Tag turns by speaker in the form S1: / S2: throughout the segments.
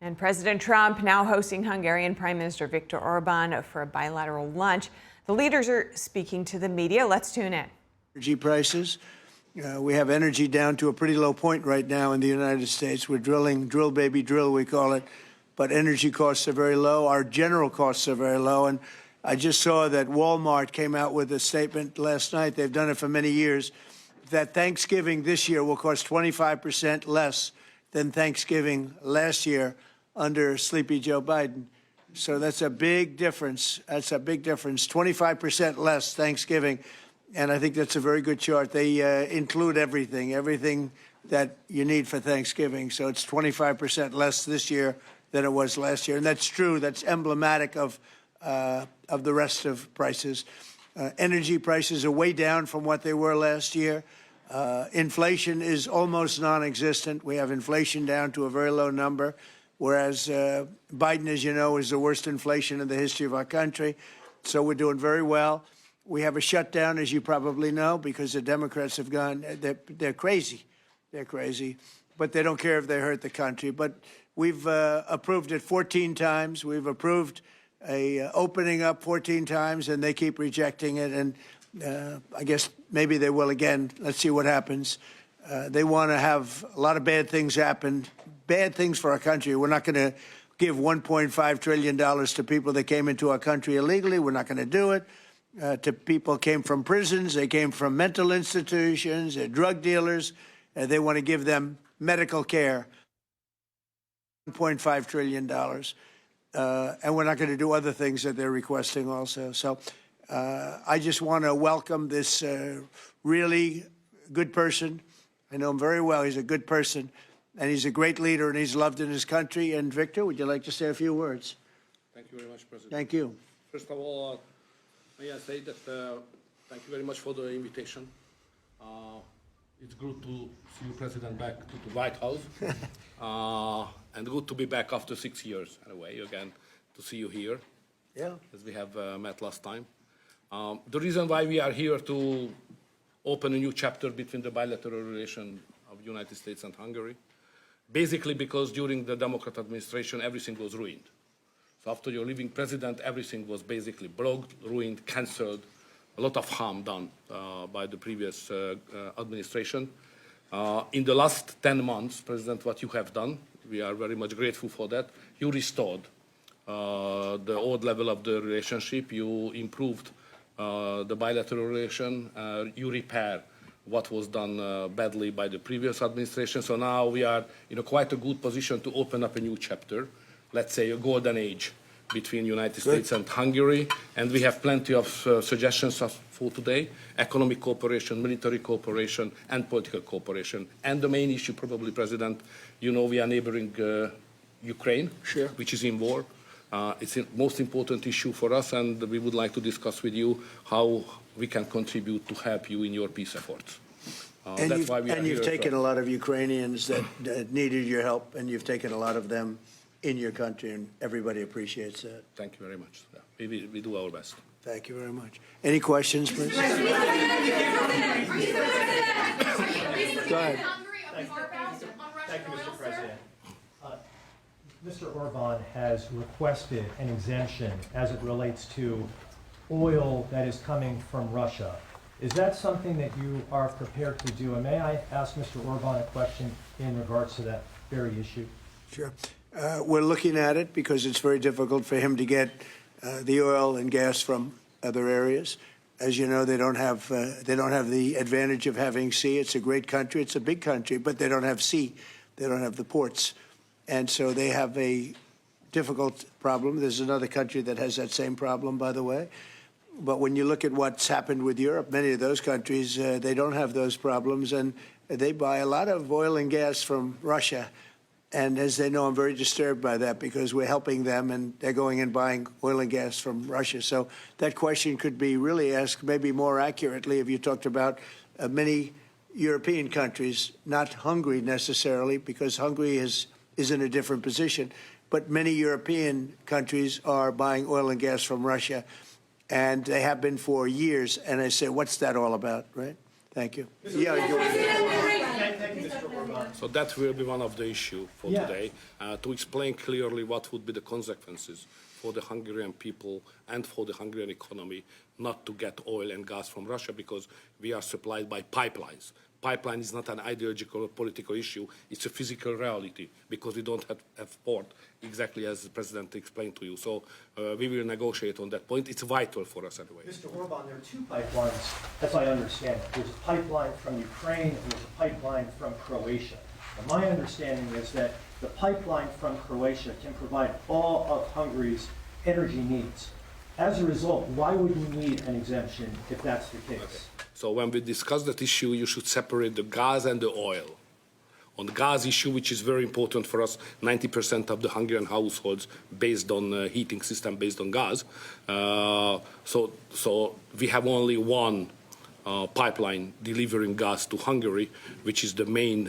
S1: And President Trump now hosting Hungarian Prime Minister Viktor Orban for a bilateral lunch. The leaders are speaking to the media. Let's tune in.
S2: Energy prices. We have energy down to a pretty low point right now in the United States. We're drilling, drill baby drill, we call it. But energy costs are very low. Our general costs are very low. And I just saw that Walmart came out with a statement last night. They've done it for many years, that Thanksgiving this year will cost 25% less than Thanksgiving last year under Sleepy Joe Biden. So that's a big difference. That's a big difference. 25% less Thanksgiving. And I think that's a very good chart. They include everything that you need for Thanksgiving. So it's 25% less this year than it was last year. And that's true. That's emblematic of the rest of prices. Energy prices are way down from what they were last year. Inflation is almost non-existent. We have inflation down to a very low number, whereas Biden, as you know, is the worst inflation in the history of our country. So we're doing very well. We have a shutdown, as you probably know, because the Democrats have gone, they're crazy. They're crazy, but they don't care if they hurt the country. But we've approved it 14 times. We've approved a opening up 14 times, and they keep rejecting it. And I guess maybe they will again. Let's see what happens. They want to have a lot of bad things happen, bad things for our country. We're not going to give $1.5 trillion to people that came into our country illegally. We're not going to do it. To people came from prisons. They came from mental institutions. They're drug dealers. They want to give them medical care. $1.5 trillion. And we're not going to do other things that they're requesting also. So I just want to welcome this really good person. I know him very well. He's a good person, and he's a great leader, and he's loved in his country. And Viktor, would you like to say a few words?
S3: Thank you very much, President.
S2: Thank you.
S3: First of all, may I say that thank you very much for the invitation. It's good to see you, President, back to the White House, and good to be back after 6 years, anyway, again, to see you here, as we have met last time. The reason why we are here to open a new chapter between the bilateral relation of the United States and Hungary, basically because during the Democrat administration, everything was ruined. So after your leaving president, everything was basically broke, ruined, cancelled, a lot of harm done by the previous administration. In the last 10 months, President, what you have done, we are very much grateful for that. You restored the old level of the relationship. You improved the bilateral relation. You repair what was done badly by the previous administration. So now we are in quite a good position to open up a new chapter, let's say a golden age between the United States and Hungary. And we have plenty of suggestions for today: economic cooperation, military cooperation, and political cooperation. And the main issue, probably, President, you know, we are neighboring Ukraine, which is in war. It's the most important issue for us, and we would like to discuss with you how we can contribute to help you in your peace efforts.
S2: That's why we are here. And you've taken a lot of Ukrainians that needed your help, and you've taken a lot of them in your country, and everybody appreciates that.
S3: Thank you very much. We do our best.
S2: Thank you very much. Any questions, please? Go ahead.
S4: Thank you, Mr. President. Mr. Orban has requested an exemption as it relates to oil that is coming from Russia. Is that something that you are prepared to do? And may I ask Mr. Orban a question in regards to that very issue?
S2: Sure. We're looking at it because it's very difficult for him to get the oil and gas from other areas. As you know, they don't have the advantage of having sea. It's a great country. It's a big country, but they don't have sea. They don't have the ports. And so they have a difficult problem. There's another country that has that same problem, by the way. But when you look at what's happened with Europe, many of those countries, they don't have those problems, and they buy a lot of oil and gas from Russia. And as they know, I'm very disturbed by that because we're helping them, and they're going and buying oil and gas from Russia. So that question could be really asked maybe more accurately if you talked about many European countries, not Hungary necessarily, because Hungary is in a different position. But many European countries are buying oil and gas from Russia, and they have been for years. And I say, what's that all about, right? Thank you.
S4: Thank you, Mr. Orban.
S3: So that will be one of the issues for
S4: Yeah.
S3: today, to explain clearly what would be the consequences for the Hungarian people and for the Hungarian economy not to get oil and gas from Russia, because we are supplied by pipelines. Pipeline is not an ideological or political issue, it's a physical reality, because we don't have port, exactly as the President explained to you. So we will negotiate on that point. It's vital for us anyway.
S4: Mr. Orban, there are two pipelines, as I understand it. There's a pipeline from Ukraine and there's a pipeline from Croatia. And my understanding is that the pipeline from Croatia can provide all of Hungary's energy needs. As a result, why would you need an exemption if that's the case?
S3: Okay. So when we discuss that issue, you should separate the gas and the oil. On the gas issue, which is very important for us, 90% of the Hungarian households based on heating system based on gas. So we have only one pipeline delivering gas to Hungary, which is the main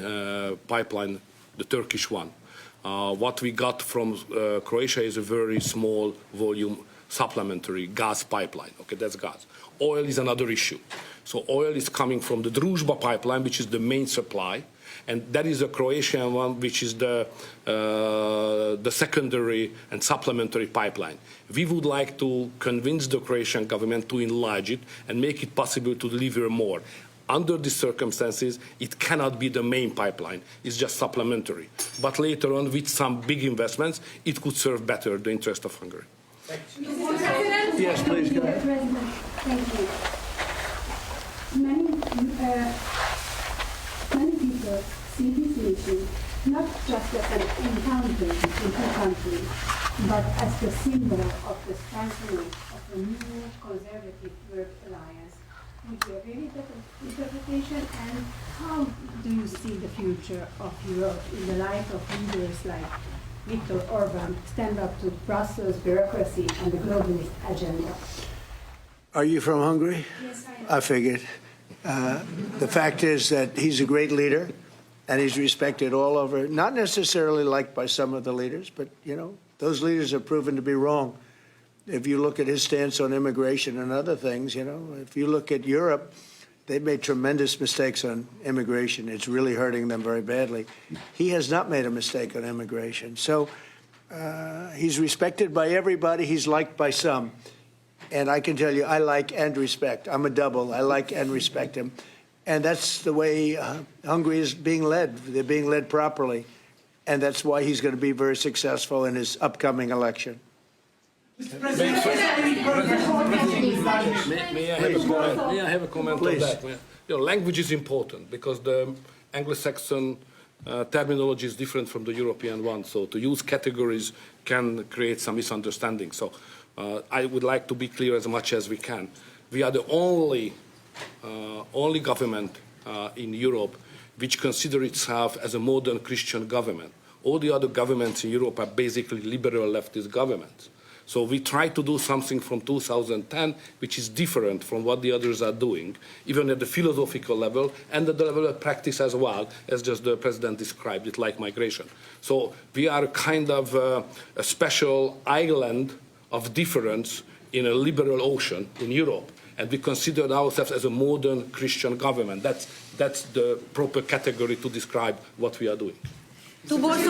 S3: pipeline, the Turkish one. What we got from Croatia is a very small volume supplementary gas pipeline. Okay, that's gas. Oil is another issue. So oil is coming from the Druzhba pipeline, which is the main supply, and that is a Croatian one, which is the secondary and supplementary pipeline. We would like to convince the Croatian government to enlarge it and make it possible to deliver more. Under these circumstances, it cannot be the main pipeline. It's just supplementary. But later on, with some big investments, it could serve better the interest of Hungary.
S2: Yes, please, go ahead.
S5: President, thank you. Many people see this nation not just as an encounter between two countries, but as the symbol of the strengthening of a new conservative world alliance. Would you agree with that interpretation? And how do you see the future of Europe in the light of leaders like Viktor Orban stand up to Brussels bureaucracy and the globalist agenda?
S2: Are you from Hungary?
S5: Yes, I am.
S2: I figured. The fact is that he's a great leader, and he's respected all over, not necessarily liked by some of the leaders, but, you know, those leaders have proven to be wrong. If you look at his stance on immigration and other things, you know, if you look at Europe, they've made tremendous mistakes on immigration. It's really hurting them very badly. He has not made a mistake on immigration. So he's respected by everybody. He's liked by some. And I can tell you, I like and respect. I'm a double. I like and respect him. And that's the way Hungary is being led. They're being led properly. And that's why he's going to be very successful in his upcoming election.
S3: May I have a comment
S2: Please.
S3: on that? You know, language is important because the Anglo-Saxon terminology is different from the European one. So to use categories can create some misunderstanding. So I would like to be clear as much as we can. We are the only government in Europe which consider itself as a modern Christian government. All the other governments in Europe are basically liberal leftist governments. So we try to do something from 2010 which is different from what the others are doing, even at the philosophical level and at the level of practice as well, as just the President described it, like migration. So we are kind of a special island of difference in a liberal ocean in Europe. And we consider ourselves as a modern Christian government. That's the proper category to describe what we are doing.
S6: To both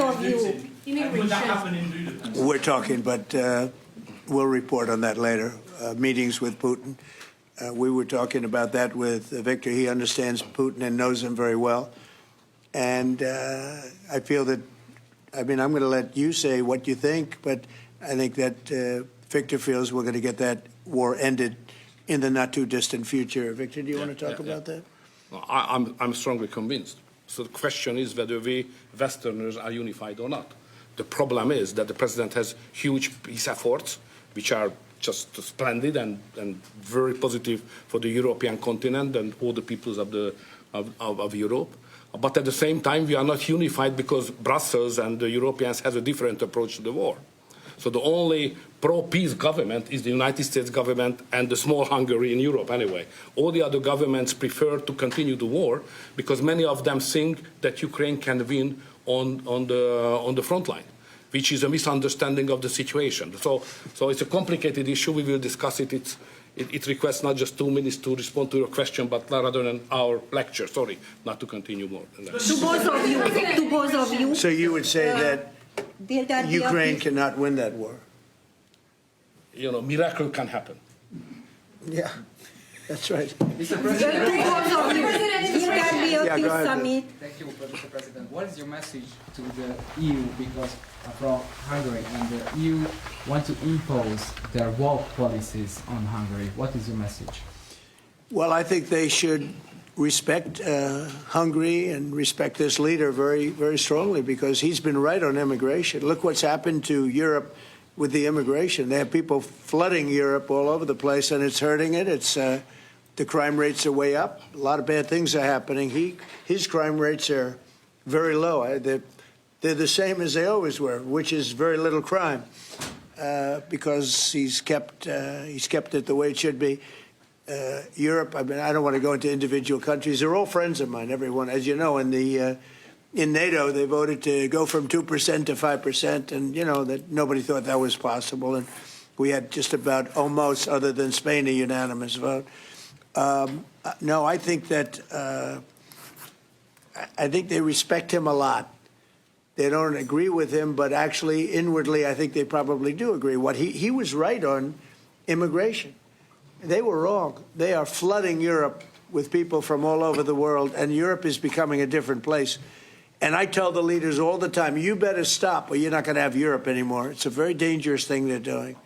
S6: of you.
S2: We're talking, but we'll report on that later. Meetings with Putin. We were talking about that with Viktor. He understands Putin and knows him very well. And I feel that, I mean, I'm going to let you say what you think, but I think that Viktor feels we're going to get that war ended in the not too distant future. Viktor, do you want to talk about that?
S3: I'm strongly convinced. So the question is whether we Westerners are unified or not. The problem is that the President has huge peace efforts, which are just splendid and very positive for the European continent and all the peoples of Europe. But at the same time, we are not unified because Brussels and the Europeans have a different approach to the war. So the only pro-peace government is the United States government and the small Hungary in Europe anyway. All the other governments prefer to continue the war because many of them think that Ukraine can win on the front line, which is a misunderstanding of the situation. So it's a complicated issue. We will discuss it. it requests not just 2 minutes to respond to your question, but rather than our lecture. Sorry, not to continue more than that.
S6: To both of you. To both of you.
S2: So you would say that
S6: Will that be
S2: Ukraine
S6: a-
S2: cannot win that war?
S3: You know, miracle can happen.
S2: Yeah, that's right.
S6: To both of you. Will that be a
S2: Yeah, go
S6: peace
S2: ahead.
S6: summit?
S7: Thank you, Mr. President. What is your message to the EU, because from Hungary, and the EU want to impose their woke policies on Hungary? What is your message?
S2: Well, I think they should respect Hungary and respect this leader very, very strongly, because he's been right on immigration. Look what's happened to Europe with the immigration. They have people flooding Europe all over the place, and it's hurting it. It's the crime rates are way up. A lot of bad things are happening. His crime rates are very low. They're the same as they always were, which is very little crime, because he's kept it the way it should be. Europe, I mean, I don't want to go into individual countries. They're all friends of mine, everyone. As you know, in NATO, they voted to go from 2% to 5%, and, you know, that nobody thought that was possible. And we had just about almost, other than Spain, a unanimous vote. No, I think that I think they respect him a lot. They don't agree with him, but actually, inwardly, I think they probably do agree. He was right on immigration. They were wrong. They are flooding Europe with people from all over the world, and Europe is becoming a different place. And I tell the leaders all the time, you better stop or you're not going to have Europe anymore. It's a very dangerous thing they're doing.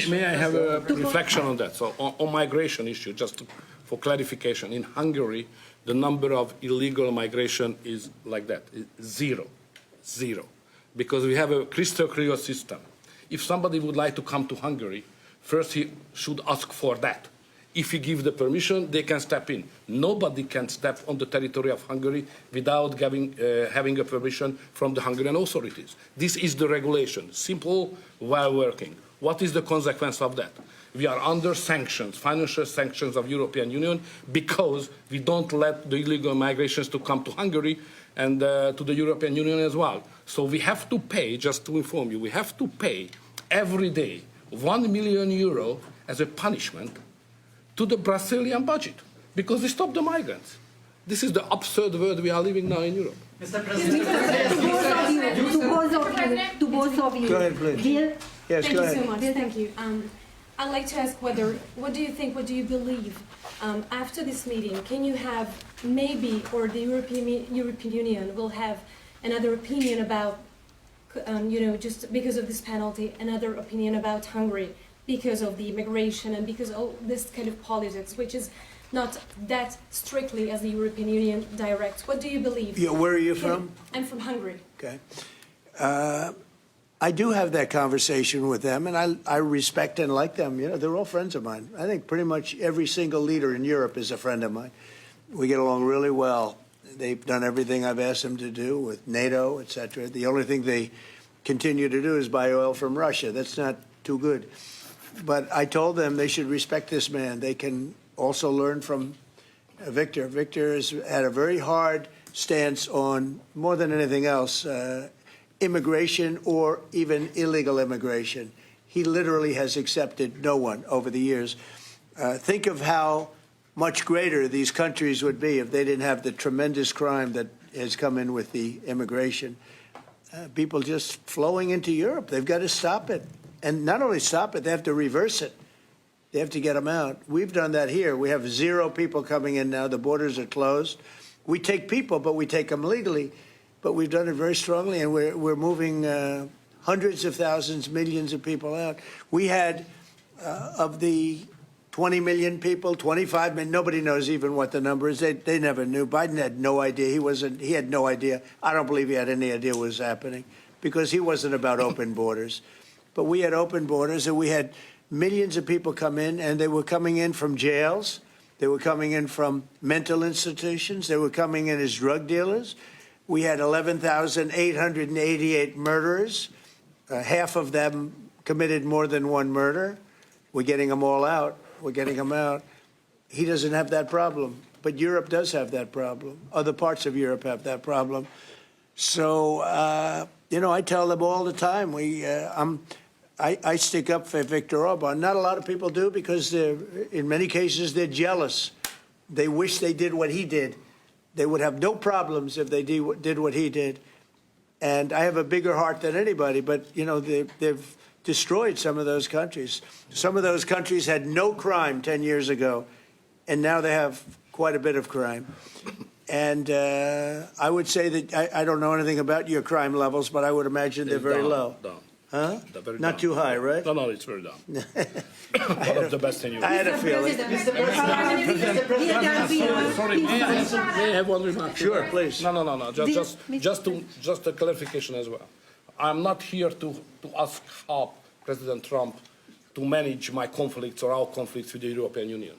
S3: May I have a reflection on that? So on migration issue, just for clarification, in Hungary, the number of illegal migration is like that, zero, because we have a crystal clear system. If somebody would like to come to Hungary, first he should ask for that. If you give the permission, they can step in. Nobody can step on the territory of Hungary without having a permission from the Hungarian authorities. This is the regulation, simple while working. What is the consequence of that? We are under sanctions, financial sanctions of European Union, because we don't let the illegal migrations to come to Hungary and to the European Union as well. So we have to pay, just to inform you, we have to pay every day €1 million as a punishment to the Brazilian budget, because we stopped the migrants. This is the absurd world we are living now in Europe.
S6: To both of you.
S2: Go ahead, please.
S6: Will,
S2: Yes,
S8: Thank
S2: go
S8: you
S2: ahead.
S8: so much. Thank you. I'd like to ask what do you think, what do you believe after this meeting? Can you have maybe, or the European Union will have another opinion about, just because of this penalty, another opinion about Hungary because of the immigration and because of this kind of politics, which is not that strictly as the European Union directs. What do you believe?
S2: Yeah, where are you from?
S8: I'm from Hungary.
S2: Okay. I do have that conversation with them, and I respect and like them. You know, they're all friends of mine. I think pretty much every single leader in Europe is a friend of mine. We get along really well. They've done everything I've asked them to do with NATO, et cetera. The only thing they continue to do is buy oil from Russia. That's not too good. But I told them they should respect this man. They can also learn from Viktor. Viktor has had a very hard stance on, more than anything else, immigration or even illegal immigration. He literally has accepted no one over the years. Think of how much greater these countries would be if they didn't have the tremendous crime that has come in with the immigration. People just flowing into Europe. They've got to stop it. And not only stop it, they have to reverse it. They have to get them out. We've done that here. We have 0 people coming in now. The borders are closed. We take people, but we take them legally. But we've done it very strongly, and we're moving hundreds of thousands, millions of people out. We had, of the 20 million people, 25 million, nobody knows even what the number is. They never knew. Biden had no idea. He had no idea. I don't believe he had any idea what was happening, because he wasn't about open borders. But we had open borders, and we had millions of people come in, and they were coming in from jails. They were coming in from mental institutions. They were coming in as drug dealers. We had 11,888 murderers. Half of them committed more than one murder. We're getting them all out. We're getting them out. He doesn't have that problem, but Europe does have that problem. Other parts of Europe have that problem. So, I tell them all the time, I stick up for Viktor Orban. Not a lot of people do because in many cases they're jealous. They wish they did what he did. They would have no problems if they did what he did. And I have a bigger heart than anybody, but, you know, they've destroyed some of those countries. Some of those countries had no crime 10 years ago, and now they have quite a bit of crime. And I would say that I don't know anything about your crime levels, but I would imagine they're very low.
S3: Down.
S2: Huh?
S3: Very
S2: Not
S3: down.
S2: too high, right?
S3: No, it's very down. One of the best in Europe.
S2: I had a feeling.
S3: Sorry, may I have one remark?
S2: Sure, please.
S3: No. Just a clarification as well. I'm not here to ask help President Trump to manage my conflicts or our conflicts with the European Union.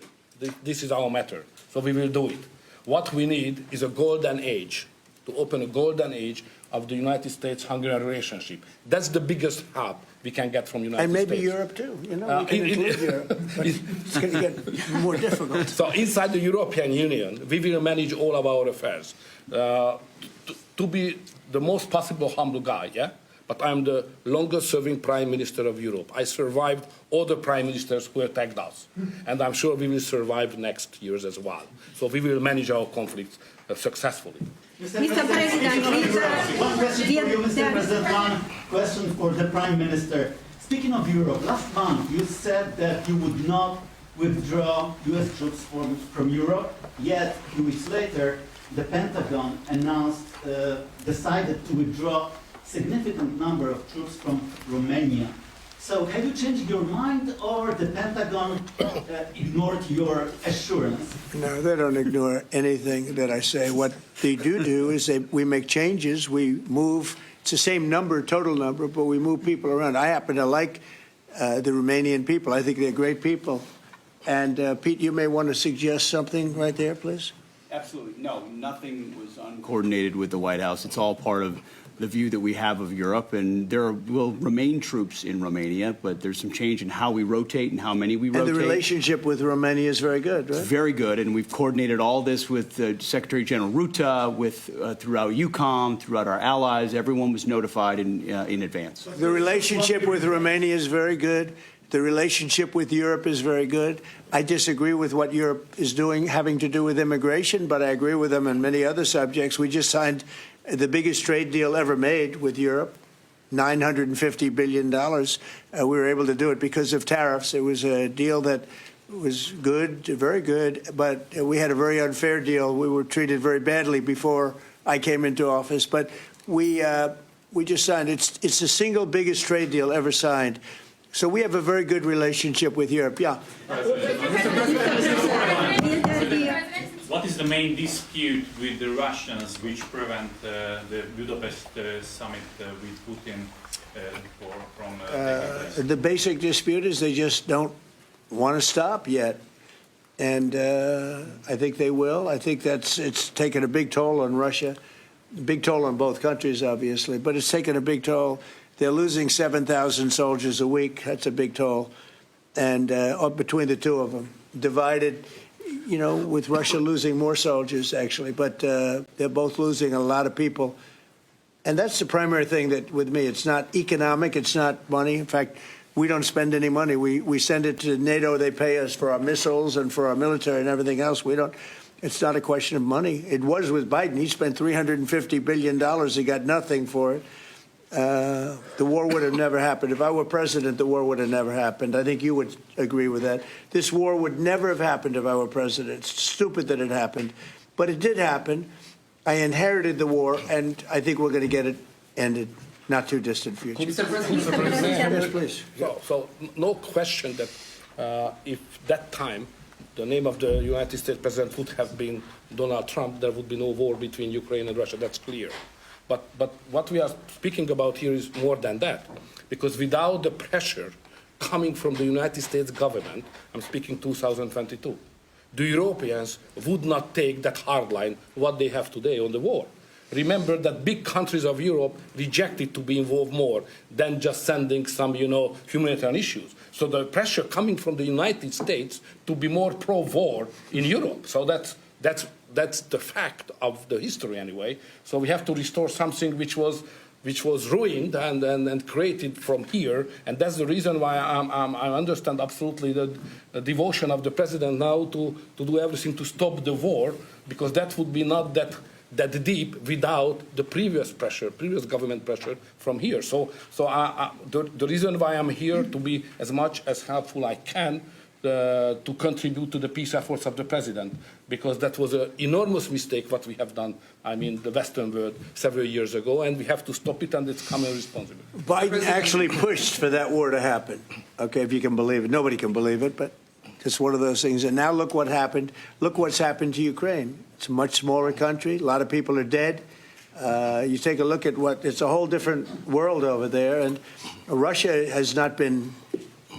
S3: This is our matter, so we will do it. What we need is a golden age, to open a golden age of the United States-Hungarian relationship. That's the biggest help we can get from the United States.
S2: And maybe Europe, too. You know, we can include Europe. But it's going to get more difficult.
S3: So inside the European Union, we will manage all of our affairs. To be the most possible humble guy, yeah? But I'm the longest-serving Prime Minister of Europe. I survived all the Prime Ministers who attacked us. And I'm sure we will survive next years as well. So we will manage our conflicts successfully.
S6: Mr. President,
S9: one question for you, Mr. President, one question for the Prime Minister. Speaking of Europe, last month you said that you would not withdraw US troops from Europe, yet a few weeks later the Pentagon announced, decided to withdraw significant number of troops from Romania. So have you changed your mind, or the Pentagon ignored your assurance?
S2: No, they don't ignore anything that I say. What they do is we make changes. We move. It's the same number, total number, but we move people around. I happen to like the Romanian people. I think they're great people. And Pete, you may want to suggest something right there, please.
S10: Absolutely. No, nothing was uncoordinated with the White House. It's all part of the view that we have of Europe, and there will remain troops in Romania, but there's some change in how we rotate and how many we rotate.
S2: And the relationship with Romania is very good, right?
S10: It's very good, and we've coordinated all this with Secretary General Rutte, with throughout EUCOM, throughout our allies. Everyone was notified in advance.
S2: The relationship with Romania is very good. The relationship with Europe is very good. I disagree with what Europe is doing having to do with immigration, but I agree with them on many other subjects. We just signed the biggest trade deal ever made with Europe, $950 billion. We were able to do it because of tariffs. It was a deal that was good, very good, but we had a very unfair deal. We were treated very badly before I came into office, but we just signed. It's the single biggest trade deal ever signed. So we have a very good relationship with Europe. Yeah.
S11: What is the main dispute with the Russians which prevent the Budapest summit with Putin from taking place?
S2: The basic dispute is they just don't want to stop yet. And I think they will. I think it's taken a big toll on Russia, a big toll on both countries, obviously, but it's taken a big toll. They're losing 7,000 soldiers a week. That's a big toll. And between the two of them, divided, you know, with Russia losing more soldiers, actually. But they're both losing a lot of people. And that's the primary thing that, with me, it's not economic. It's not money. In fact, we don't spend any money. We send it to NATO. They pay us for our missiles and for our military and everything else. We don't. It's not a question of money. It was with Biden. He spent $350 billion. He got nothing for it. The war would have never happened. If I were president, the war would have never happened. I think you would agree with that. This war would never have happened if I were president. It's stupid that it happened. But it did happen. I inherited the war, and I think we're going to get it ended. Not too distant future.
S3: Mr. President.
S2: Yes, please.
S3: So no question that if that time the name of the United States president would have been Donald Trump, there would be no war between Ukraine and Russia. That's clear. But what we are speaking about here is more than that, because without the pressure coming from the United States government, I'm speaking 2022, the Europeans would not take that hard line what they have today on the war. Remember that big countries of Europe rejected to be involved more than just sending some, humanitarian issues. So the pressure coming from the United States to be more pro-war in Europe. So that's the fact of the history anyway. So we have to restore something which was which was ruined and created from here. And that's the reason why I understand absolutely the devotion of the president now to do everything to stop the war, because that would be not that deep without the previous government pressure from here. So the reason why I'm here to be as much as helpful I can to contribute to the peace efforts of the president, because that was an enormous mistake what we have done, I mean, the Western world several years ago, and we have to stop it, and it's common responsibility.
S2: Biden actually pushed for that war to happen. Okay, if you can believe it. Nobody can believe it, but it's one of those things. And now look what happened. Look what's happened to Ukraine. It's a much smaller country. A lot of people are dead. You take a look at it's a whole different world over there. And Russia has not been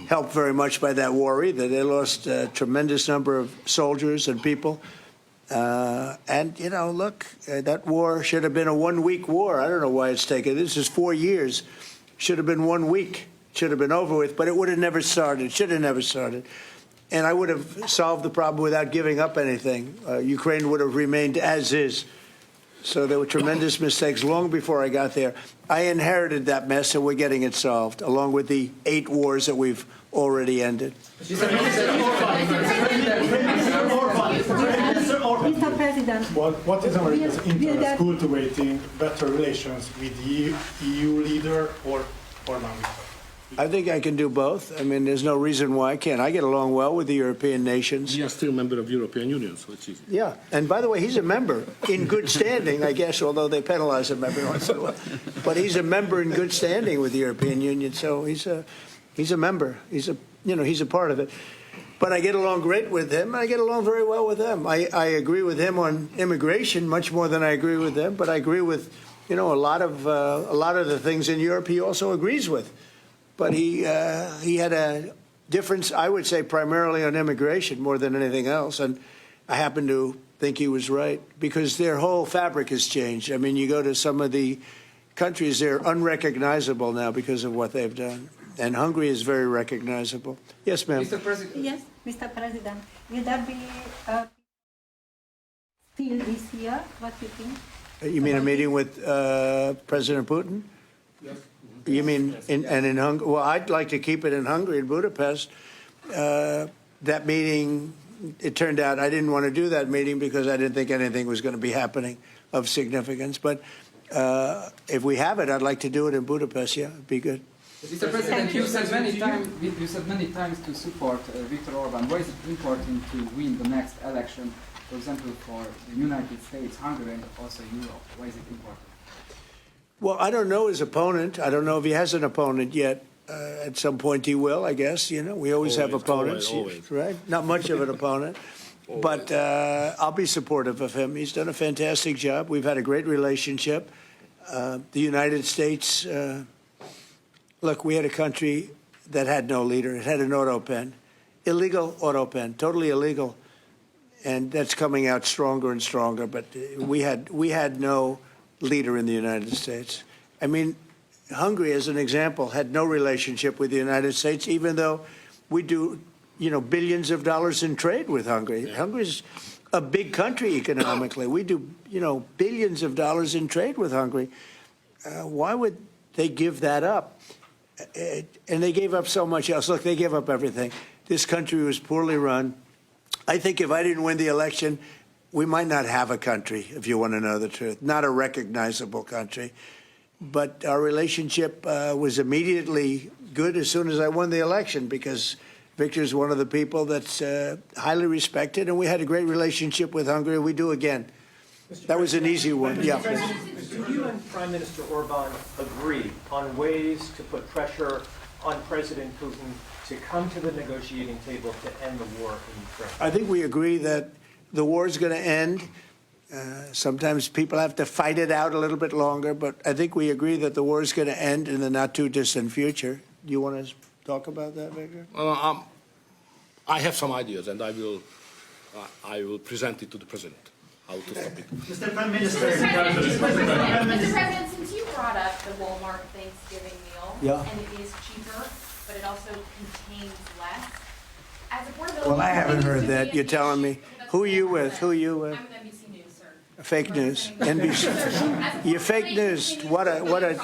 S2: helped very much by that war either. They lost a tremendous number of soldiers and people. And, you know, look, that war should have been a one-week war. I don't know why it's taken. This is 4 years. Should have been 1 week. Should have been over with, but it would have never started. Should have never started. And I would have solved the problem without giving up anything. Ukraine would have remained as is. So there were tremendous mistakes long before I got there. I inherited that mess, and we're getting it solved, along with the 8 wars that we've already ended.
S5: Mr. President,
S12: what is America's interest cultivating better relations with the EU leader or Orbán?
S2: I think I can do both. I mean, there's no reason why I can't. I get along well with the European nations.
S3: He is still a member of the European Union, so it's easy.
S2: Yeah, and by the way, he's a member in good standing, I guess, although they penalize him every once in a while. But he's a member in good standing with the European Union, so he's a member. He's a part of it. But I get along great with him, and I get along very well with them. I agree with him on immigration much more than I agree with them, but I agree with, a lot of the things in Europe he also agrees with. But he had a difference, I would say, primarily on immigration more than anything else. And I happen to think he was right, because their whole fabric has changed. I mean, you go to some of the countries, they're unrecognizable now because of what they've done. And Hungary is very recognizable. Yes, ma'am.
S7: Mr. President.
S5: yes, Mr. President, will that be still this year? What do you think?
S2: You mean a meeting with President Putin?
S3: Yes.
S2: You mean in Hungary? Well, I'd like to keep it in Hungary, in Budapest. That meeting, it turned out I didn't want to do that meeting because I didn't think anything was going to be happening of significance. But if we have it, I'd like to do it in Budapest. Yeah, it'd be good.
S7: Mr. President, you said many times to support Viktor Orban. Why is it important to win the next election, for example, for the United States, Hungary, and also Europe? Why is it important?
S2: Well, I don't know his opponent. I don't know if he has an opponent yet. At some point he will, I guess. We always have opponents,
S3: always.
S2: Right? Not much of an opponent. But I'll be supportive of him. He's done a fantastic job. We've had a great relationship. The United States, look, we had a country that had no leader. It had an auto pen, illegal auto pen, totally illegal. And that's coming out stronger and stronger. But we had no leader in the United States. I mean, Hungary, as an example, had no relationship with the United States, even though we do, billions of dollars in trade with Hungary. Yeah. Hungary's a big country economically. We do, billions of dollars in trade with Hungary. Why would they give that up? And they gave up so much else. Look, they gave up everything. This country was poorly run. I think if I didn't win the election, we might not have a country, if you want to know the truth, not a recognizable country. But our relationship was immediately good as soon as I won the election, because Viktor's one of the people that's highly respected, and we had a great relationship with Hungary. We do again. That was an easy one. Yeah.
S4: Do you and Prime Minister Orban agree on ways to put pressure on President Putin to come to the negotiating table to end the war in Ukraine?
S2: I think we agree that the war is going to end. Sometimes people have to fight it out a little bit longer, but I think we agree that the war is going to end in the not-too-distant future. Do you want to talk about that, Viktor?
S3: I have some ideas, and I will present it to the president. How to stop it.
S9: Mr. Prime Minister.
S13: Mr. President, since you brought up the Walmart Thanksgiving meal, and it is cheaper, but it also contains less. As affordability.
S2: Well, I haven't heard that. You're telling me. Who are you with? Who are you with?
S13: I'm with NBC News, sir.
S2: Fake news. NBC. You're fake news. What a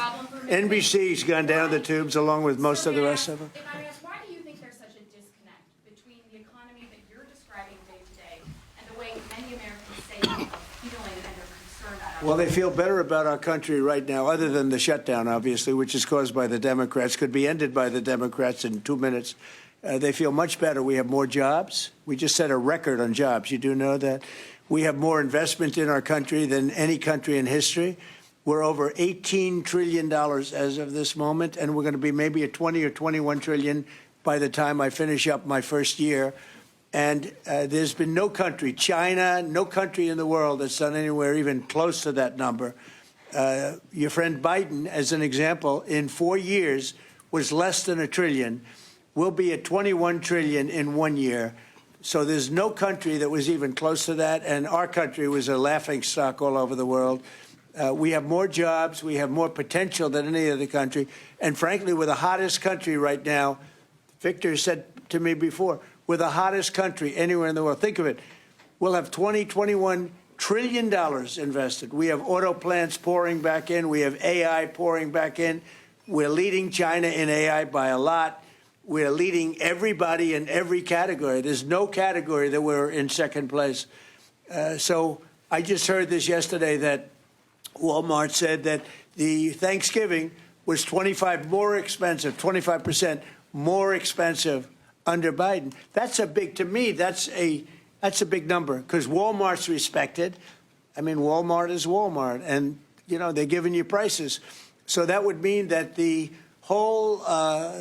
S2: NBC's gone down the tubes along with most of the rest of them.
S13: If I may ask, why do you think there's such a disconnect between the economy that you're describing day to day and the way many Americans say are feeling and they're concerned about?
S2: Well, they feel better about our country right now, other than the shutdown, obviously, which is caused by the Democrats, could be ended by the Democrats in 2 minutes. They feel much better. We have more jobs. We just set a record on jobs. You do know that. We have more investment in our country than any country in history. We're over $18 trillion as of this moment, and we're going to be maybe at 20 or 21 trillion by the time I finish up my first year. And there's been no country, China, no country in the world that's done anywhere even close to that number. Your friend Biden, as an example, in 4 years was less than $1 trillion. We'll be at 21 trillion in 1 year. So there's no country that was even close to that, and our country was a laughingstock all over the world. We have more jobs, we have more potential than any other country, and frankly, we're the hottest country right now. Victor said to me before, we're the hottest country anywhere in the world. Think of it. We'll have $21 trillion invested. We have auto plants pouring back in. We have AI pouring back in. We're leading China in AI by a lot. We're leading everybody in every category. There's no category that we're in second place. So I just heard this yesterday that Walmart said that the Thanksgiving was 25% more expensive under Biden. That's a big, to me, that's a big number, because Walmart's respected. I mean, Walmart is Walmart, and, you know, they're giving you prices. So that would mean that the whole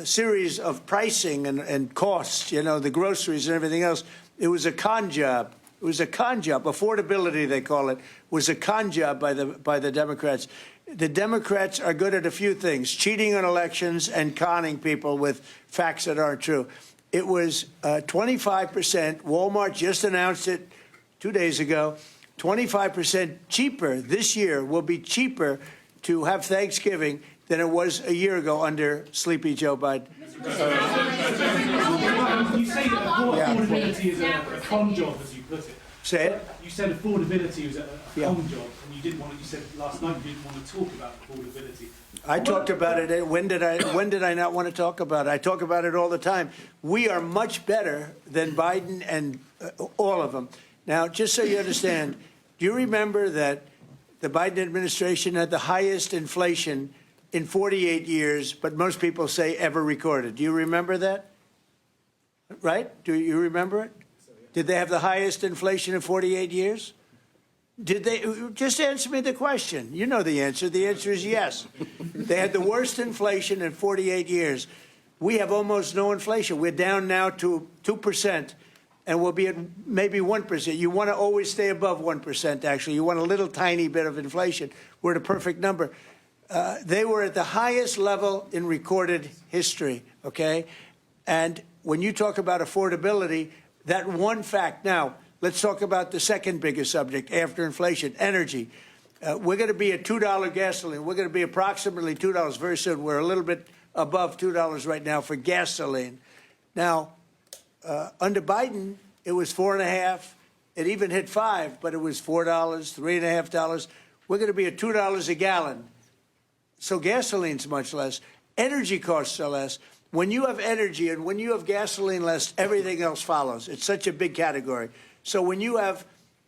S2: series of pricing and costs, you know, the groceries and everything else, it was a con job. It was a con job. Affordability, they call it, was a con job by the Democrats. The Democrats are good at a few things: cheating on elections and conning people with facts that aren't true. It was 25%. Walmart just announced it 2 days ago. 25% cheaper this year, will be cheaper to have Thanksgiving than it was a year ago under Sleepy Joe Biden.
S14: You say that affordability is a con job, as you put it.
S2: Say it.
S14: You said affordability was a con job, and you didn't want. You said last night you didn't want to talk about affordability.
S2: I talked about it. When did I not want to talk about it? I talk about it all the time. We are much better than Biden and all of them. Now, just so you understand, do you remember that the Biden administration had the highest inflation in 48 years, but most people say ever recorded? Do you remember that? Right? Do you remember it? Did they have the highest inflation in 48 years? Did they? Just answer me the question. You know the answer. The answer is yes. They had the worst inflation in 48 years. We have almost no inflation. We're down now to 2%, and we'll be at maybe 1%. You want to always stay above 1%, actually. You want a little tiny bit of inflation. We're at a perfect number. They were at the highest level in recorded history, okay? And when you talk about affordability, that one fact. Now, let's talk about the second biggest subject after inflation, energy. We're going to be at $2 gasoline. We're going to be approximately $2 very soon. We're a little bit above $2 right now for gasoline. Now, under Biden, it was $4.50. It even hit $5, but it was $4, $3.50. We're going to be at $2 a gallon. So gasoline's much less. Energy costs are less. When you have energy and when you have gasoline less, everything else follows. It's such a big category. So when you have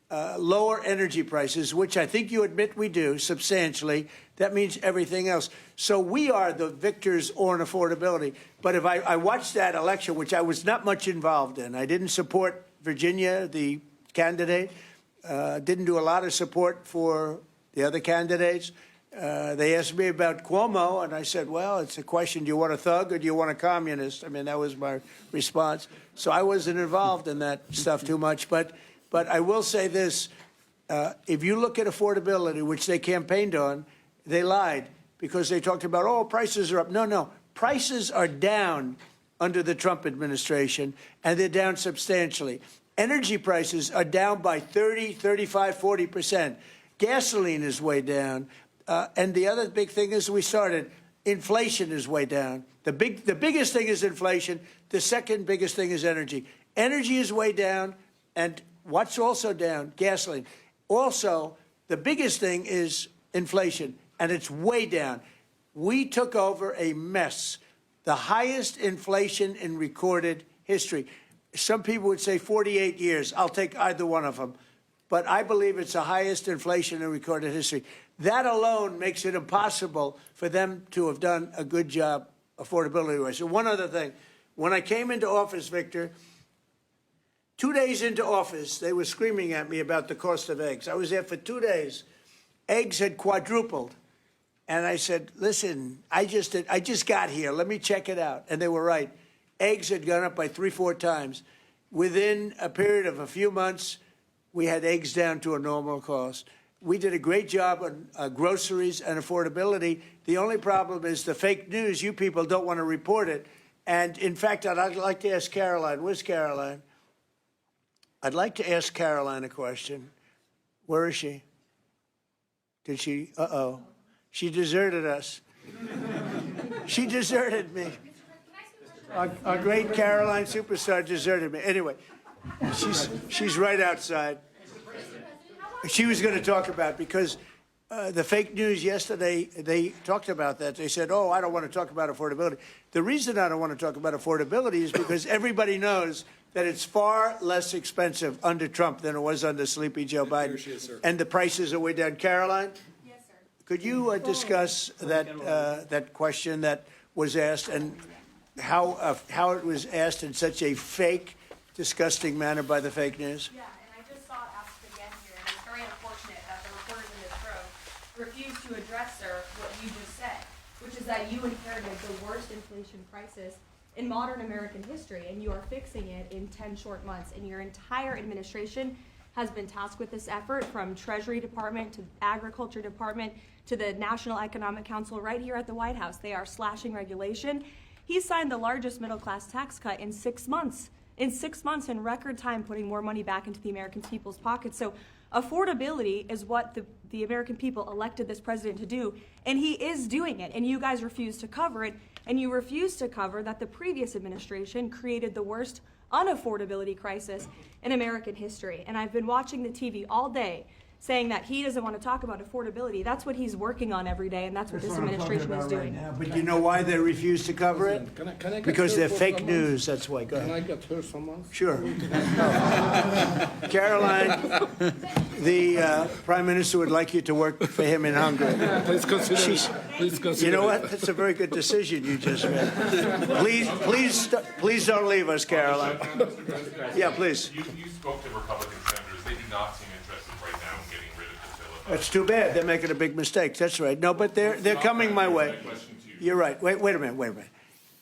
S2: lower energy prices, which I think you admit we do substantially, that means everything else. So we are the victors on affordability. But if I watched that election, which I was not much involved in, I didn't support Virginia, the candidate, didn't do a lot of support for the other candidates. They asked me about Cuomo, and I said, well, it's a question, do you want a thug or do you want a communist? I mean, that was my response. So I wasn't involved in that stuff too much. But I will say this. If you look at affordability, which they campaigned on, they lied because they talked about, oh, prices are up. No. Prices are down under the Trump administration, and they're down substantially. Energy prices are down by 30, 35, 40%. Gasoline is way down. And the other big thing is inflation is way down. The biggest thing is inflation. The second biggest thing is energy. Energy is way down. And what's also down? Gasoline. Also, The biggest thing is inflation, and it's way down. We took over a mess, the highest inflation in recorded history. Some people would say 48 years. I'll take either one of them. But I believe it's the highest inflation in recorded history. That alone makes it impossible for them to have done a good job affordability-wise. So one other thing. When I came into office, Victor, 2 days into office, they were screaming at me about the cost of eggs. I was there for 2 days. Eggs had quadrupled. And I said, listen, I just got here. Let me check it out. And they were right. Eggs had gone up by 3-4 times. Within a period of a few months, we had eggs down to a normal cost. We did a great job on groceries and affordability. The only problem is the fake news. You people don't want to report it. And in fact, I'd like to ask Caroline. Where's Caroline? I'd like to ask Caroline a question. Where is she? Did she? Uh-oh. She deserted us. She deserted me. Our great Caroline superstar deserted me. Anyway, she's right outside. She was going to talk about, because the fake news yesterday, they talked about that. They said, oh, I don't want to talk about affordability. The reason I don't want to talk about affordability is because everybody knows that it's far less expensive under Trump than it was under sleepy Joe Biden. And the prices are way down. Caroline? Yes, sir. Could you discuss that question that was asked, and how it was asked in such a fake, disgusting manner by the fake news?
S13: Yeah, and I just saw it asked again here, and it's very unfortunate that the reporters in this room refused to address, sir, what you just said, which is that you inherited the worst inflation crisis in modern American history, and you are fixing it in 10 short months. And your entire administration has been tasked with this effort, from Treasury Department to Agriculture Department to the National Economic Council right here at the White House. They are slashing regulation. He signed the largest middle-class tax cut in 6 months. In 6 months, in record time, putting more money back into the American people's pockets. So affordability is what the American people elected this president to do, and he is doing it, and you guys refuse to cover it, and you refuse to cover that the previous administration created the worst unaffordability crisis in American history. And I've been watching the TV all day saying that he doesn't want to talk about affordability. That's what he's working on every day, and that's what this administration is doing.
S2: Right now. But you know why they refuse to cover it?
S3: Can I get
S2: Because they're fake
S3: someone?
S2: news. That's why. Go ahead.
S3: Can I get her someone?
S2: Sure. Caroline, the Prime Minister would like you to work for him in Hungary.
S3: Please consider.
S2: You know what? That's a very good decision you just made. Please don't leave us, Caroline. Yeah, please.
S15: You spoke to Republican senators. They do not seem interested right now in getting rid of the filibuster.
S2: That's too bad. They're making a big mistake. That's right. No, but they're coming my way. You're right. Wait a minute.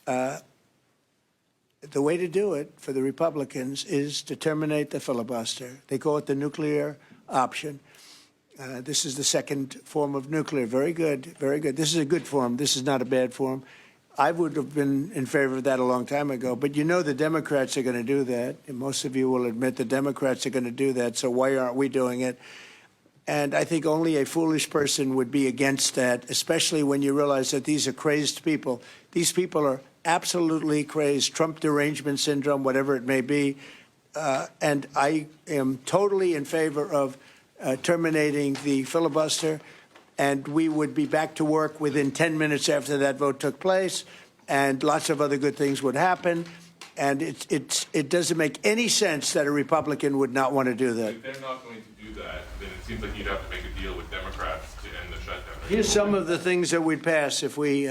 S2: The way to do it for the Republicans is to terminate the filibuster. They call it the nuclear option. This is the second form of nuclear. Very good, very good. This is a good form. This is not a bad form. I would have been in favor of that a long time ago. But you know the Democrats are going to do that. And most of you will admit the Democrats are going to do that. So why aren't we doing it? And I think only a foolish person would be against that, especially when you realize that these are crazed people. These people are absolutely crazed, Trump derangement syndrome, whatever it may be. And I am totally in favor of terminating the filibuster. And we would be back to work within 10 minutes after that vote took place. And lots of other good things would happen. And it doesn't make any sense that a Republican would not want to do that.
S15: If they're not going to do that, then it seems like you'd have to make a deal with Democrats to end the shutdown.
S2: Here's some of the things that we'd pass if we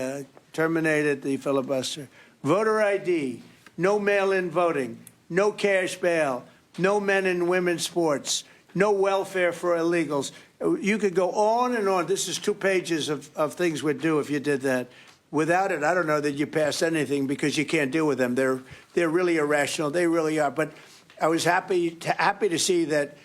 S2: terminated the filibuster. Voter ID, no mail-in voting, no cash bail, no men and women's sports, no welfare for illegals. You could go on and on. This is 2 pages of things we'd do if you did that. Without it, I don't know that you pass anything, because you can't deal with them. They're really irrational. They really are. But I was happy to see that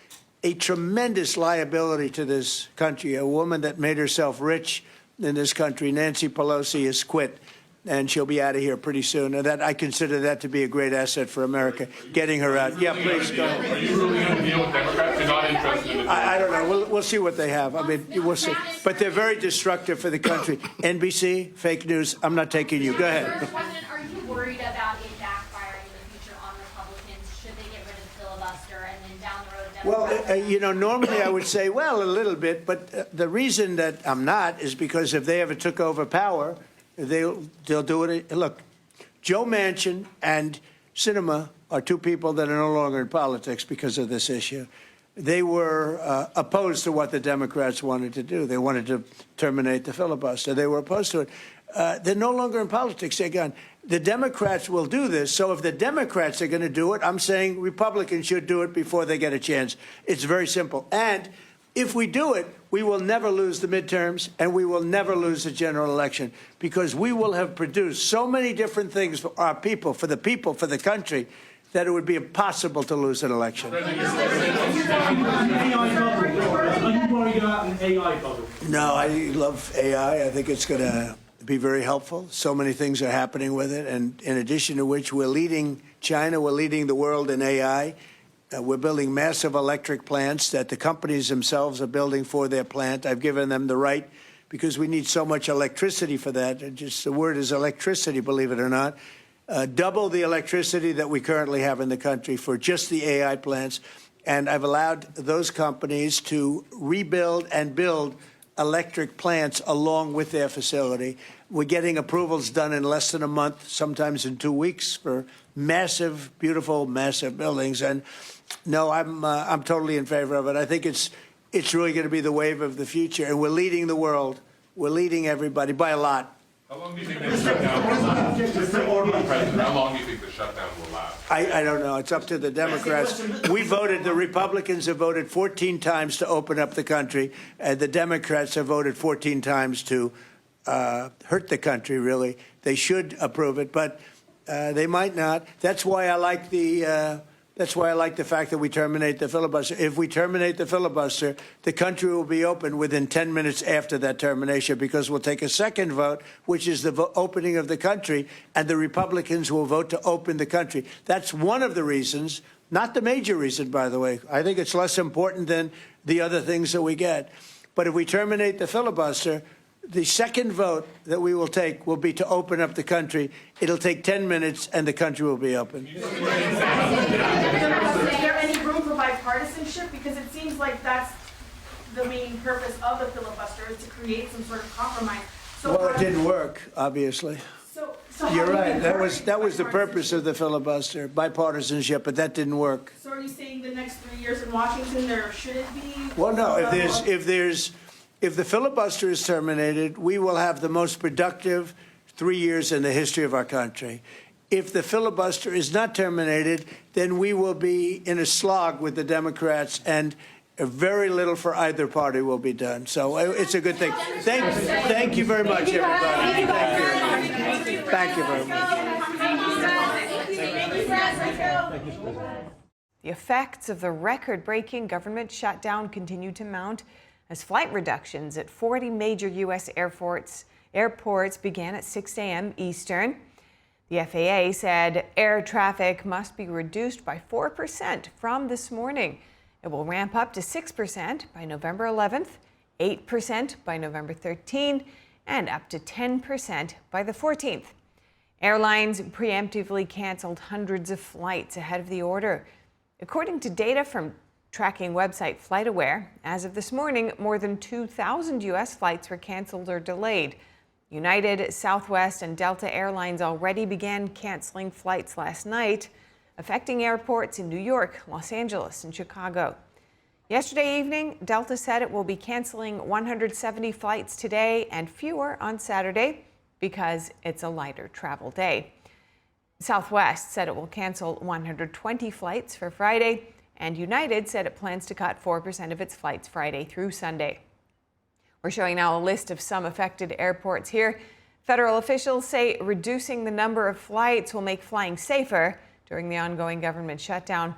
S2: a tremendous liability to this country, a woman that made herself rich in this country, Nancy Pelosi, has quit, and she'll be out of here pretty soon. And that, I consider that to be a great asset for America, getting her out. Yeah, please go ahead.
S15: Are you really going to deal with Democrats? You're not interested in it?
S2: I don't know. We'll see what they have. I mean, we'll see. But they're very destructive for the country. NBC, fake news. I'm not taking you. Go ahead.
S13: Mr. President, are you worried about it backfiring in the future on Republicans? Should they get rid of the filibuster and then down the road, Democrats
S2: Normally I would say, well, a little bit, but the reason that I'm not is because if they ever took over power, they'll do it. Look, Joe Manchin and Sinema are two people that are no longer in politics because of this issue. They were opposed to what the Democrats wanted to do. They wanted to terminate the filibuster. They were opposed to it. They're no longer in politics. They're gone. The Democrats will do this. So if the Democrats are going to do it, I'm saying Republicans should do it before they get a chance. It's very simple. And if we do it, we will never lose the midterms and we will never lose the general election because we will have produced so many different things for our people, for the country, that it would be impossible to lose an election.
S14: Are you worried about an AI bubble?
S2: No, I love AI. I think it's going to be very helpful. So many things are happening with it. And in addition to which, we're leading China, we're leading the world in AI. We're building massive electric plants that the companies themselves are building for their plant. I've given them the right because we need so much electricity for that. Just the word is electricity, believe it or not. Double the electricity that we currently have in the country for just the AI plants. And I've allowed those companies to rebuild and build electric plants along with their facility. We're getting approvals done in less than a month, sometimes in 2 weeks, for massive, beautiful, massive buildings. And no, I'm totally in favor of it. I think it's really going to be the wave of the future. And we're leading the world. We're leading everybody by a lot.
S15: How long do you think the shutdown will last? Mr. Orban, President, how long do you think the shutdown will last?
S2: I don't know. It's up to the Democrats. The Republicans have voted 14 times to open up the country, and the Democrats have voted 14 times to hurt the country, really. They should approve it, but they might not. That's why I like the fact that we terminate the filibuster. If we terminate the filibuster, the country will be open within 10 minutes after that termination because we'll take a second vote, which is the opening of the country, and the Republicans will vote to open the country. That's one of the reasons, not the major reason, by the way. I think it's less important than the other things that we get. But if we terminate the filibuster, the second vote that we will take will be to open up the country. It'll take 10 minutes, and the country will be open.
S13: Is there any room for bipartisanship? Because it seems like that's the main purpose of the filibuster, is to create some sort of compromise. So
S2: Well, it didn't work, obviously.
S13: So
S2: You're right. That was the purpose of the filibuster, bipartisanship, but that didn't work.
S13: So are you saying the next 3 years in Washington there shouldn't be?
S2: Well, no. If the filibuster is terminated, we will have the most productive 3 years in the history of our country. If the filibuster is not terminated, then we will be in a slog with the Democrats, and very little for either party will be done. So it's a good thing. Thank you very much, everybody. Thank you very much.
S1: The effects of the record-breaking government shutdown continue to mount as flight reductions at 40 major U.S. airports began at 6 a.m. Eastern. The FAA said air traffic must be reduced by 4% from this morning. It will ramp up to 6% by November 11th, 8% by November 13th, and up to 10% by the 14th. Airlines preemptively canceled hundreds of flights ahead of the order. According to data from tracking website FlightAware, as of this morning, more than 2,000 U.S. flights were canceled or delayed. United, Southwest, and Delta Airlines already began canceling flights last night, affecting airports in New York, Los Angeles, and Chicago. Yesterday evening, Delta said it will be canceling 170 flights today and fewer on Saturday because it's a lighter travel day. Southwest said it will cancel 120 flights for Friday, and United said it plans to cut 4% of its flights Friday through Sunday. We're showing now a list of some affected airports here. Federal officials say reducing the number of flights will make flying safer during the ongoing government shutdown.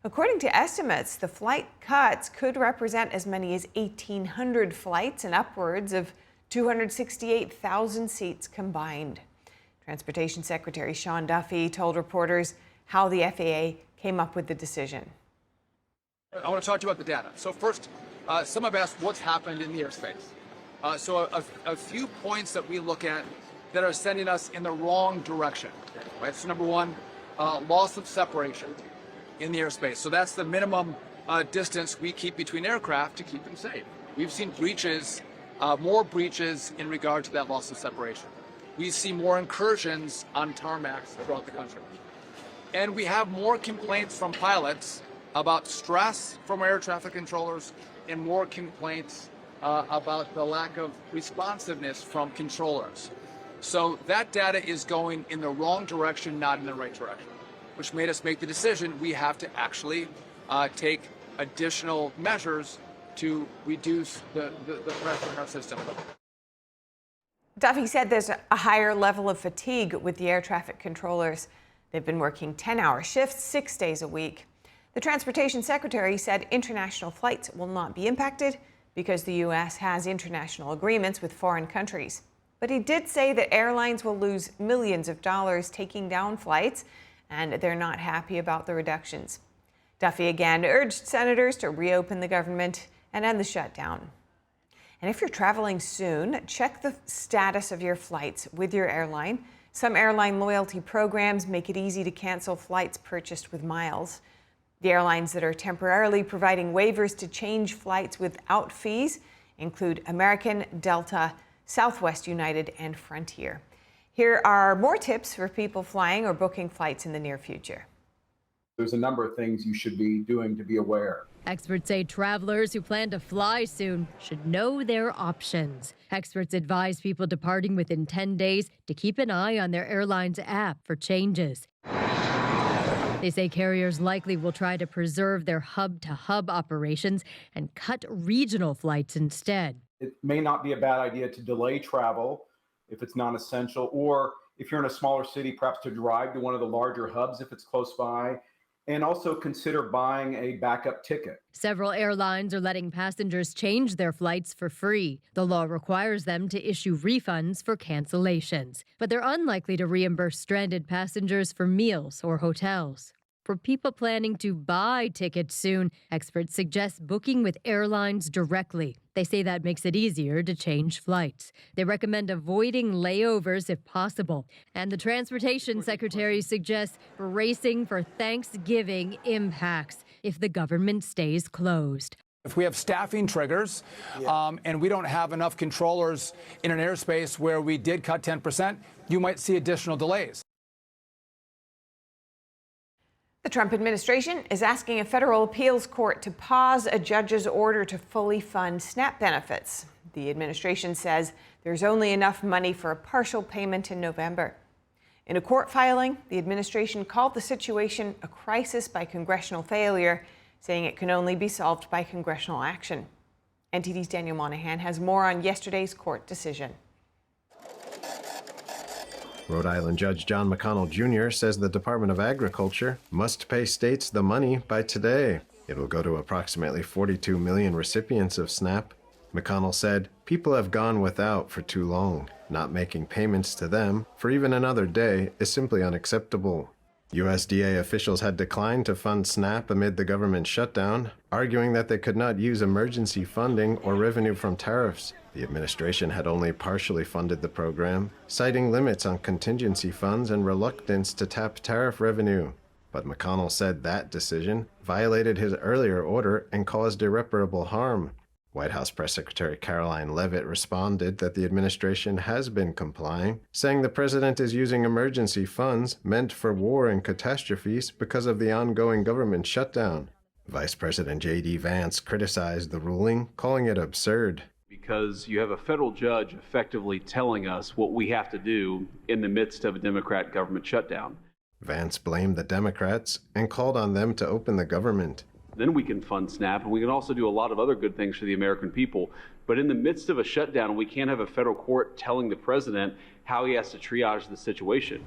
S1: According to estimates, the flight cuts could represent as many as 1,800 flights and upwards of 268,000 seats combined. Transportation Secretary Sean Duffy told reporters how the FAA came up with the decision.
S16: I want to talk to you about the data. So first, some have asked what's happened in the airspace. So a few points that we look at that are sending us in the wrong direction. Right? So number one, loss of separation in the airspace. So that's the minimum distance we keep between aircraft to keep them safe. We've seen breaches, more breaches in regard to that loss of separation. We see more incursions on tarmacs throughout the country. And we have more complaints from pilots about stress from air traffic controllers and more complaints about the lack of responsiveness from controllers. So that data is going in the wrong direction, not in the right direction, which made us make the decision we have to actually take additional measures to reduce the pressure in our system.
S1: Duffy said there's a higher level of fatigue with the air traffic controllers. They've been working 10-hour shifts 6 days a week. The Transportation Secretary said international flights will not be impacted because the U.S. has international agreements with foreign countries. But he did say that airlines will lose millions of dollars taking down flights, and they're not happy about the reductions. Duffy again urged senators to reopen the government and end the shutdown. And if you're traveling soon, check the status of your flights with your airline. Some airline loyalty programs make it easy to cancel flights purchased with miles. The airlines that are temporarily providing waivers to change flights without fees include American, Delta, Southwest United, and Frontier. Here are more tips for people flying or booking flights in the near future.
S17: There's a number of things you should be doing to be aware.
S18: Experts say travelers who plan to fly soon should know their options. Experts advise people departing within 10 days to keep an eye on their airline's app for changes. They say carriers likely will try to preserve their hub-to-hub operations and cut regional flights instead.
S17: It may not be a bad idea to delay travel if it's non-essential, or if you're in a smaller city, perhaps to drive to one of the larger hubs if it's close by, and also consider buying a backup ticket.
S18: Several airlines are letting passengers change their flights for free. The law requires them to issue refunds for cancellations, but they're unlikely to reimburse stranded passengers for meals or hotels. For people planning to buy tickets soon, experts suggest booking with airlines directly. They say that makes it easier to change flights. They recommend avoiding layovers if possible. And the Transportation Secretary suggests bracing for Thanksgiving impacts if the government stays closed.
S16: If we have staffing triggers and we don't have enough controllers in an airspace where we did cut 10%, you might see additional delays.
S1: The Trump administration is asking a federal appeals court to pause a judge's order to fully fund SNAP benefits. The administration says there's only enough money for a partial payment in November. In a court filing, the administration called the situation a crisis by congressional failure, saying it can only be solved by congressional action. NTD's Daniel Monahan has more on yesterday's court decision.
S19: Rhode Island Judge John McConnell Jr. says the Department of Agriculture must pay states the money by today. It will go to approximately 42 million recipients of SNAP. McConnell said, "People have gone without for too long. Not making payments to them for even another day is simply unacceptable." USDA officials had declined to fund SNAP amid the government shutdown, arguing that they could not use emergency funding or revenue from tariffs. The administration had only partially funded the program, citing limits on contingency funds and reluctance to tap tariff revenue. But McConnell said that decision violated his earlier order and caused irreparable harm. White House Press Secretary Caroline Leavitt responded that the administration has been complying, saying the president is using emergency funds meant for war and catastrophes because of the ongoing government shutdown. Vice President J.D. Vance criticized the ruling, calling it absurd.
S20: Because you have a federal judge effectively telling us what we have to do in the midst of a Democrat government shutdown.
S19: Vance blamed the Democrats and called on them to open the government.
S20: Then we can fund SNAP, and we can also do a lot of other good things for the American people. But in the midst of a shutdown, we can't have a federal court telling the president how he has to triage the situation.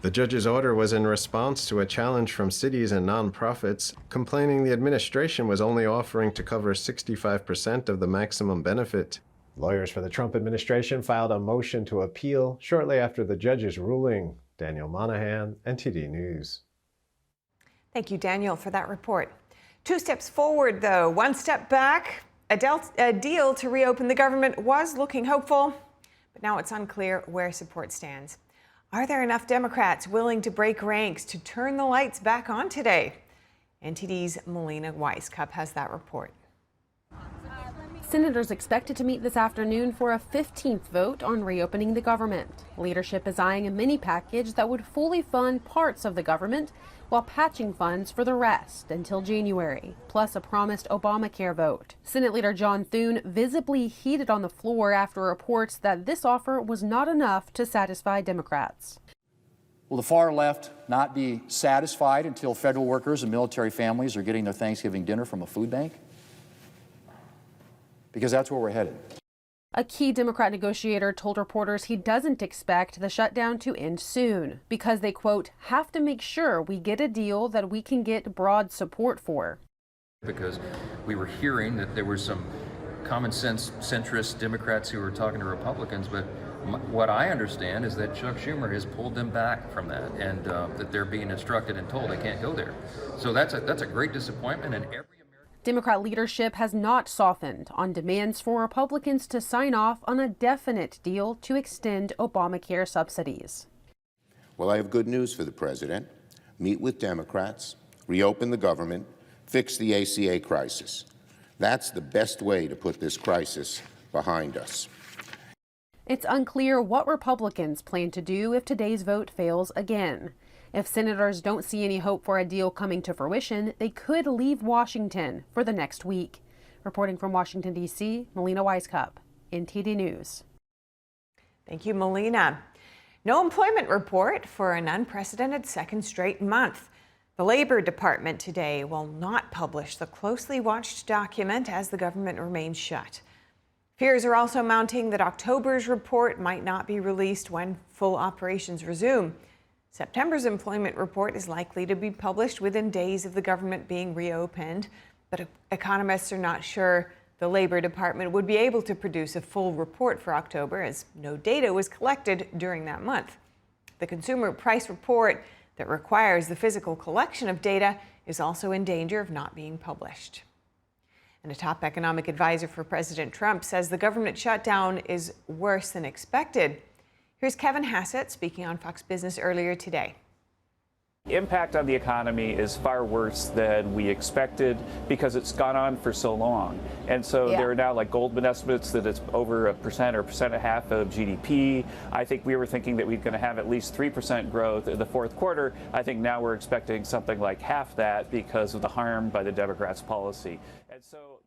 S19: The judge's order was in response to a challenge from cities and nonprofits, complaining the administration was only offering to cover 65% of the maximum benefit. Lawyers for the Trump administration filed a motion to appeal shortly after the judge's ruling. Daniel Monahan, NTD News.
S1: Thank you, Daniel, for that report. 2 steps forward, though, 1 step back. A deal to reopen the government was looking hopeful, but now it's unclear where support stands. Are there enough Democrats willing to break ranks to turn the lights back on today? NTD's Melina Weisskopf has that report.
S21: Senators expected to meet this afternoon for a 15th vote on reopening the government. Leadership is eyeing a mini package that would fully fund parts of the government while patching funds for the rest until January, plus a promised Obamacare vote. Senate Leader John Thune visibly heated on the floor after reports that this offer was not enough to satisfy Democrats.
S22: Will the far left not be satisfied until federal workers and military families are getting their Thanksgiving dinner from a food bank? Because that's where we're headed.
S21: A key Democrat negotiator told reporters he doesn't expect the shutdown to end soon because they, quote, have to make sure we get a deal that we can get broad support for.
S23: Because we were hearing that there were some common sense centrist Democrats who were talking to Republicans, but what I understand is that Chuck Schumer has pulled them back from that, and that they're being instructed and told they can't go there. So that's a great disappointment, and
S21: Democrat leadership has not softened on demands for Republicans to sign off on a definite deal to extend Obamacare subsidies.
S24: Well, I have good news for the president. Meet with Democrats, reopen the government, fix the ACA crisis. That's the best way to put this crisis behind us.
S21: It's unclear what Republicans plan to do if today's vote fails again. If senators don't see any hope for a deal coming to fruition, they could leave Washington for the next week. Reporting from Washington, D.C., Melina Weisskopf, NTD News.
S1: Thank you, Melina. No employment report for an unprecedented second straight month. The Labor Department today will not publish the closely watched document as the government remains shut. Fears are also mounting that October's report might not be released when full operations resume. September's employment report is likely to be published within days of the government being reopened, but economists are not sure the Labor Department would be able to produce a full report for October, as no data was collected during that month. The consumer price report that requires the physical collection of data is also in danger of not being published. And a top economic advisor for President Trump says the government shutdown is worse than expected. Here's Kevin Hassett speaking on Fox Business earlier today.
S25: The impact on the economy is far worse than we expected because it's gone on for so long. And so there are now like Goldman estimates that it's over 1% or 1.5% of GDP. I think we were thinking that we're going to have at least 3% growth in the fourth quarter. I think now we're expecting something like half that because of the harm by the Democrats' policy. And so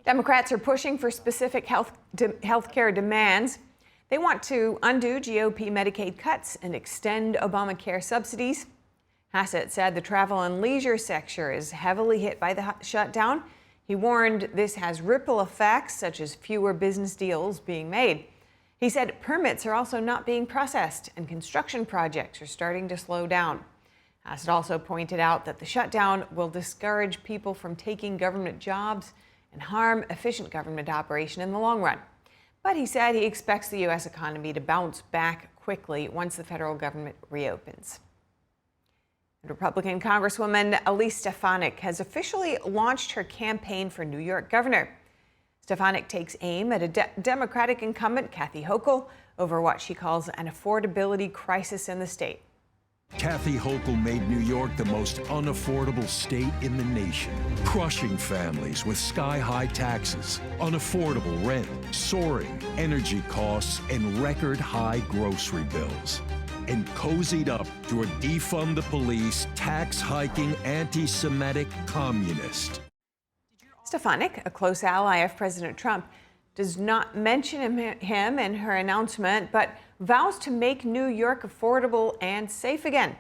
S1: Democrats are pushing for specific health care demands. They want to undo GOP Medicaid cuts and extend Obamacare subsidies. Hassett said the travel and leisure sector is heavily hit by the shutdown. He warned this has ripple effects, such as fewer business deals being made. He said permits are also not being processed and construction projects are starting to slow down. Hassett also pointed out that the shutdown will discourage people from taking government jobs and harm efficient government operation in the long run. But he said he expects the U.S. economy to bounce back quickly once the federal government reopens. And Republican Congresswoman Elise Stefanik has officially launched her campaign for New York governor. Stefanik takes aim at a Democratic incumbent, Kathy Hochul, over what she calls an affordability crisis in the state.
S26: Kathy Hochul made New York the most unaffordable state in the nation, crushing families with sky-high taxes, unaffordable rent, soaring energy costs, and record-high grocery bills. And cozied up to a defund the police, tax-hiking, anti-Semitic communist.
S1: Stefanik, a close ally of President Trump, does not mention him in her announcement, but vows to make New York affordable and safe again.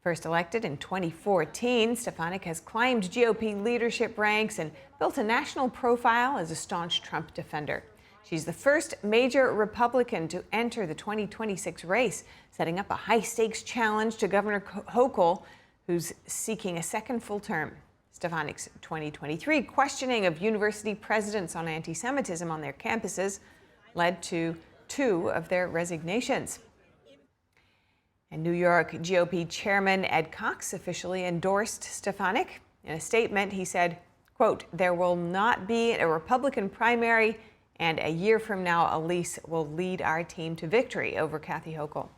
S1: First elected in 2014, Stefanik has climbed GOP leadership ranks and built a national profile as a staunch Trump defender. She's the first major Republican to enter the 2026 race, setting up a high-stakes challenge to Governor Hochul, who's seeking a second full term. Stefanik's 2023 questioning of university presidents on anti-Semitism on their campuses led to 2 of their resignations. And New York GOP Chairman Ed Cox officially endorsed Stefanik. In a statement, he said, quote, "There will not be a Republican primary, and a year from now, Elise will lead our team to victory over Kathy Hochul."